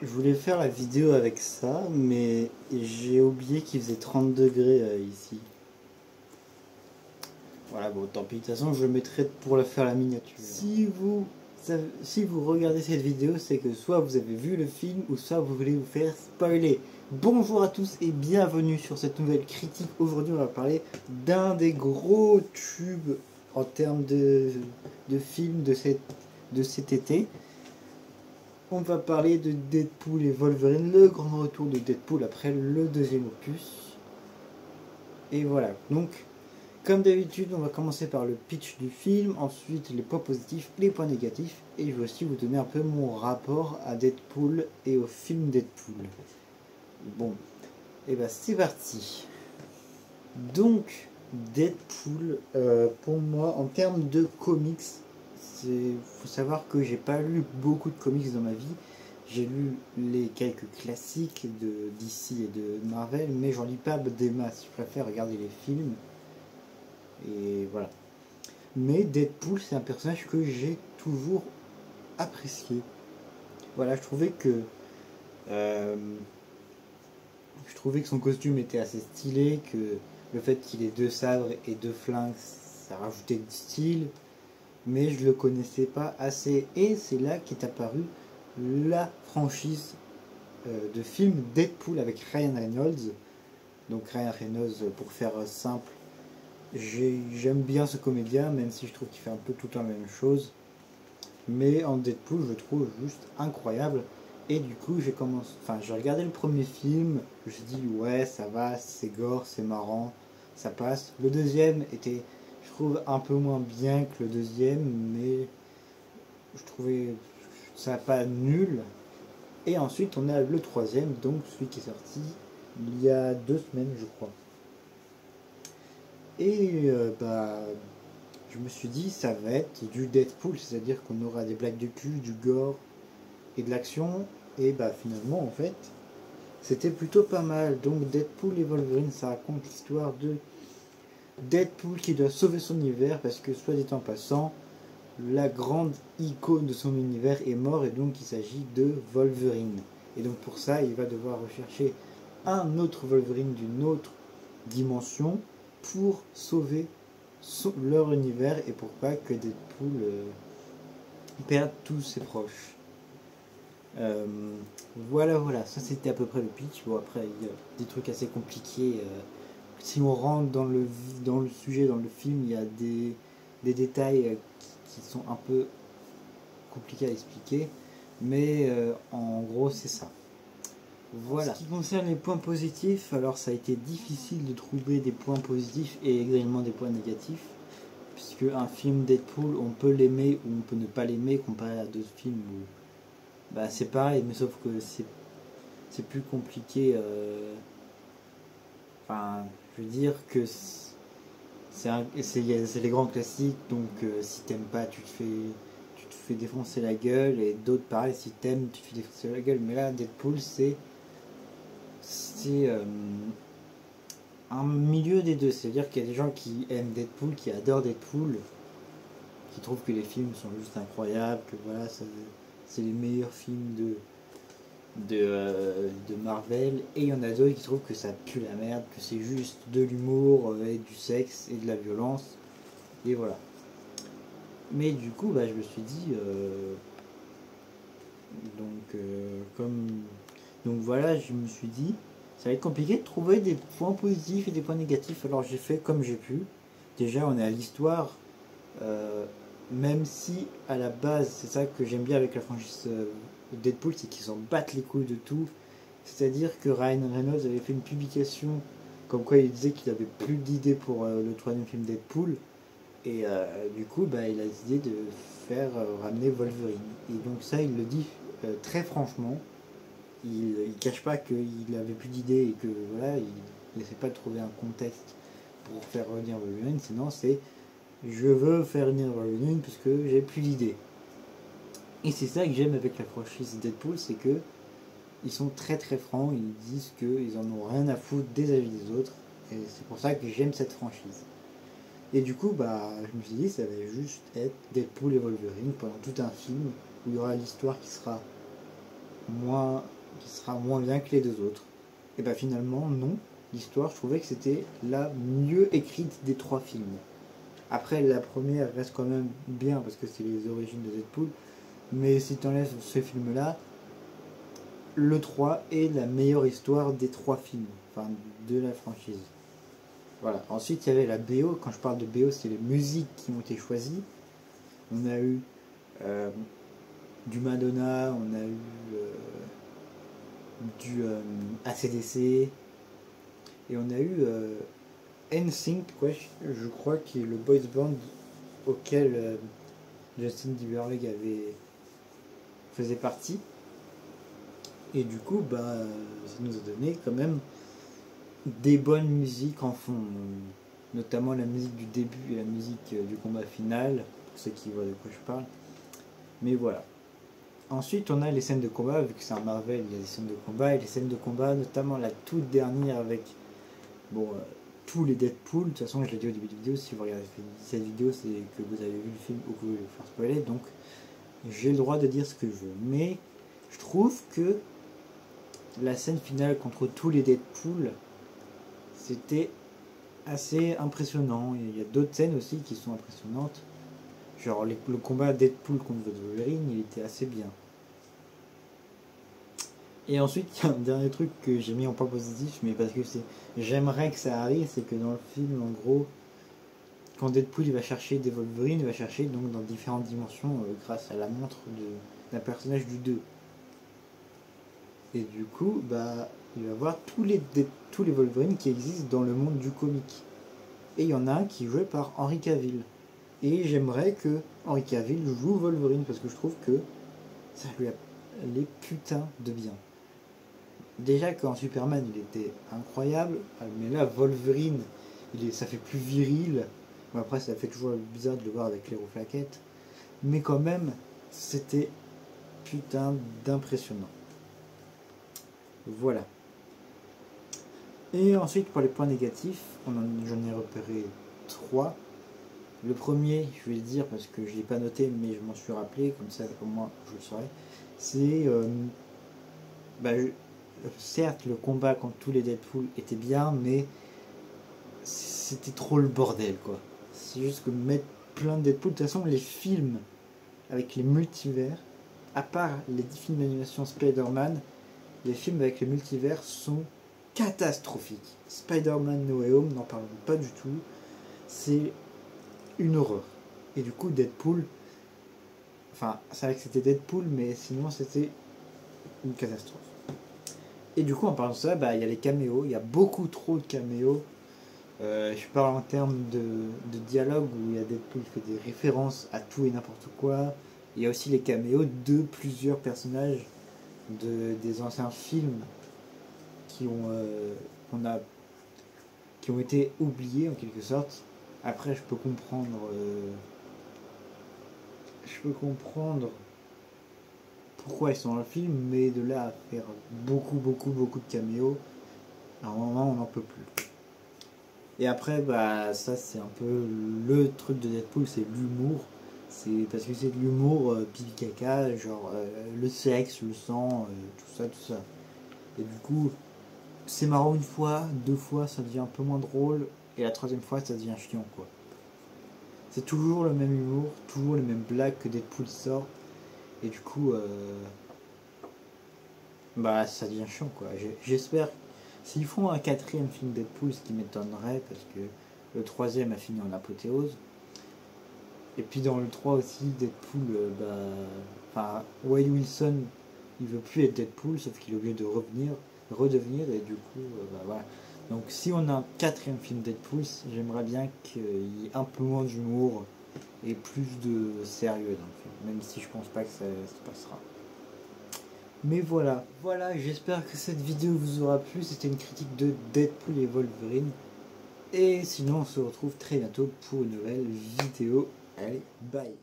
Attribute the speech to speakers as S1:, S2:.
S1: Je voulais faire la vidéo avec ça, mais j'ai oublié qu'il faisait 30 degrés ici. Voilà, bon, tant pis. De toute façon, je le mettrai pour la faire la miniature. Si vous regardez cette vidéo, c'est que soit vous avez vu le film, ou soit vous voulez vous faire spoiler. Bonjour à tous et bienvenue sur cette nouvelle critique. Aujourd'hui, on va parler d'un des gros tubes en termes de film de cet été. On va parler de Deadpool et Wolverine, le grand retour de Deadpool après le deuxième opus. Et voilà, donc comme d'habitude, on va commencer par le pitch du film, ensuite les points positifs, les points négatifs, et je vais aussi vous donner un peu mon rapport à Deadpool et au film Deadpool. Bon, et ben c'est parti. Donc, Deadpool, pour moi, en termes de comics, faut savoir que j'ai pas lu beaucoup de comics dans ma vie. J'ai lu les quelques classiques de DC et de Marvel, mais j'en lis pas des masses. Je préfère regarder les films. Et voilà. Mais Deadpool, c'est un personnage que j'ai toujours apprécié. Voilà, euh, je trouvais que son costume était assez stylé, que le fait qu'il ait deux sabres et deux flingues, ça rajoutait du style. Mais je le connaissais pas assez. Et c'est là qu'est apparue la franchise de film Deadpool avec Ryan Reynolds. Donc Ryan Reynolds, pour faire simple, j'aime bien ce comédien, même si je trouve qu'il fait un peu tout le temps la même chose. Mais en Deadpool, je le trouve juste incroyable. Et du coup, j'ai regardé le premier film, je me suis dit ouais, ça va, c'est gore, c'est marrant, ça passe. Le deuxième était, je trouve, un peu moins bien que le deuxième, mais je trouvais ça pas nul. Et ensuite, on a le troisième, donc celui qui est sorti il y a 2 semaines, je crois. Et je me suis dit, ça va être du Deadpool, c'est-à-dire qu'on aura des blagues de cul, du gore et de l'action. Et bah finalement, en fait, c'était plutôt pas mal. Donc Deadpool et Wolverine, ça raconte l'histoire de Deadpool qui doit sauver son univers parce que, soit dit en passant, la grande icône de son univers est mort et donc il s'agit de Wolverine. Et donc pour ça, il va devoir rechercher un autre Wolverine d'une autre dimension pour sauver leur univers et pour pas que Deadpool perde tous ses proches. Euh, voilà, ça c'était à peu près le pitch. Bon, après, il y a des trucs assez compliqués. Si on rentre dans le sujet, dans le film, il y a des détails qui sont un peu compliqués à expliquer. Mais en gros, c'est ça. Voilà. En ce qui concerne les points positifs, alors ça a été difficile de trouver des points positifs et également des points négatifs. Puisque un film Deadpool, on peut l'aimer ou on peut ne pas l'aimer, comparé à d'autres films où c'est pareil, mais sauf que c'est plus compliqué. Enfin, je veux dire que c'est les grands classiques, donc si t'aimes pas, tu te fais défoncer la gueule, et d'autres pareil, si t'aimes, tu te fais défoncer la gueule. Mais là, Deadpool, c'est un milieu des deux. C'est-à-dire qu'il y a des gens qui aiment Deadpool, qui adorent Deadpool, qui trouvent que les films sont juste incroyables, que voilà, c'est les meilleurs films de Marvel, et il y en a d'autres qui trouvent que ça pue la merde, que c'est juste de l'humour et du sexe et de la violence, et voilà. Mais du coup, je me suis dit, comme donc voilà, je me suis dit, ça va être compliqué de trouver des points positifs et des points négatifs. Alors j'ai fait comme j'ai pu. Déjà, on est à l'histoire. Euh, Même si à la base, c'est ça que j'aime bien avec la franchise Deadpool, c'est qu'ils s'en battent les couilles de tout. C'est-à-dire que Ryan Reynolds avait fait une publication comme quoi il disait qu'il avait plus d'idées pour le troisième film Deadpool. Et du coup, il a décidé de faire ramener Wolverine. Et donc ça, il le dit très franchement. Il cache pas qu'il avait plus d'idées et que voilà, il n'essaie pas de trouver un contexte pour faire revenir Wolverine. Sinon, c'est je veux faire venir Wolverine parce que j'ai plus d'idées. Et c'est ça que j'aime avec la franchise Deadpool, c'est que ils sont très très francs, ils disent qu'ils en ont rien à foutre des avis des autres, et c'est pour ça que j'aime cette franchise. Et du coup, je me suis dit, ça va juste être Deadpool et Wolverine pendant tout un film, où il y aura l'histoire qui sera sera moins bien que les deux autres. Et bah finalement non, l'histoire je trouvais que c'était la mieux écrite des trois films. Après la première reste quand même bien parce que c'est les origines de Deadpool, mais si tu enlèves ce film là, le 3 est la meilleure histoire des trois films, enfin de la franchise. Voilà. Ensuite il y avait la BO, quand je parle de BO c'est les musiques qui ont été choisies. On a eu du Madonna, on a eu du AC/DC, et on a eu NSYNC, je crois, qui est le boys band auquel Justin Timberlake faisait partie. Et du coup, ça nous a donné quand même des bonnes musiques en fond, notamment la musique du début et la musique du combat final, pour ceux qui voient de quoi je parle. Mais voilà. Ensuite, on a les scènes de combat, vu que c'est un Marvel, il y a des scènes de combat, et les scènes de combat, notamment la toute dernière avec tous les Deadpool. De toute façon, je l'ai dit au début de la vidéo, si vous regardez cette vidéo, c'est que vous avez vu le film ou que vous voulez le faire spoiler, donc j'ai le droit de dire ce que je veux. Mais je trouve que la scène finale contre tous les Deadpool, c'était assez impressionnant. Il y a d'autres scènes aussi qui sont impressionnantes. Genre le combat Deadpool contre Wolverine, il était assez bien. Et ensuite, il y a un dernier truc que j'ai mis en point positif, mais parce que j'aimerais que ça arrive, c'est que dans le film, en gros, quand Deadpool il va chercher des Wolverine, il va chercher donc dans différentes dimensions grâce à la montre d'un personnage du 2. Et du coup, il va voir tous les Wolverine qui existent dans le monde du comic. Et il y en a un qui est joué par Henry Cavill. Et j'aimerais que Henry Cavill joue Wolverine parce que je trouve que ça lui allait putain de bien. Déjà qu'en Superman il était incroyable, mais là Wolverine ça fait plus viril. Bon, après ça fait toujours bizarre de le voir avec les reflaquettes, mais quand même c'était putain d'impressionnant. Voilà. Et ensuite pour les points négatifs, j'en ai repéré 3. Le premier, je vais le dire parce que je ne l'ai pas noté, mais je m'en suis rappelé, comme ça au moins je le saurais. C'est certes, le combat contre tous les Deadpool était bien, mais c'était trop le bordel, quoi. C'est juste que mettre plein de Deadpool, de toute façon, les films avec les multivers, à part les 10 films d'animation Spider-Man, les films avec les multivers sont catastrophiques. Spider-Man No Way Home, n'en parlons pas du tout. C'est une horreur. Et du coup, Deadpool, enfin, c'est vrai que c'était Deadpool, mais sinon, c'était une catastrophe. Et du coup, en parlant de ça, il y a les caméos, il y a beaucoup trop de caméos. Je parle en termes de dialogue où il y a Deadpool qui fait des références à tout et n'importe quoi. Il y a aussi les caméos de plusieurs personnages des anciens films qui ont été oubliés en quelque sorte. Après, je peux comprendre pourquoi ils sont dans le film, mais de là à faire beaucoup de caméos, à un moment on n'en peut plus. Et après, ça c'est un peu le truc de Deadpool, c'est l'humour. C'est parce que c'est de l'humour pipi caca, genre le sexe, le sang, tout ça. Et du coup, c'est marrant une fois, deux fois ça devient un peu moins drôle, et la troisième fois ça devient chiant, quoi. C'est toujours le même humour, toujours les mêmes blagues que Deadpool sort, et du coup, ça devient chiant, quoi. J'espère, s'ils font un quatrième film Deadpool, ce qui m'étonnerait, parce que le troisième a fini en apothéose. Et puis dans le 3 aussi, Deadpool, Wade Wilson, il veut plus être Deadpool, sauf qu'il est obligé de redevenir, et du coup, voilà. Donc si on a un quatrième film Deadpool, j'aimerais bien qu'il y ait un peu moins d'humour et plus de sérieux dans le film, même si je pense pas que ça se passera. Mais voilà, j'espère que cette vidéo vous aura plu. C'était une critique de Deadpool et Wolverine. Et sinon, on se retrouve très bientôt pour une nouvelle vidéo. Allez, bye!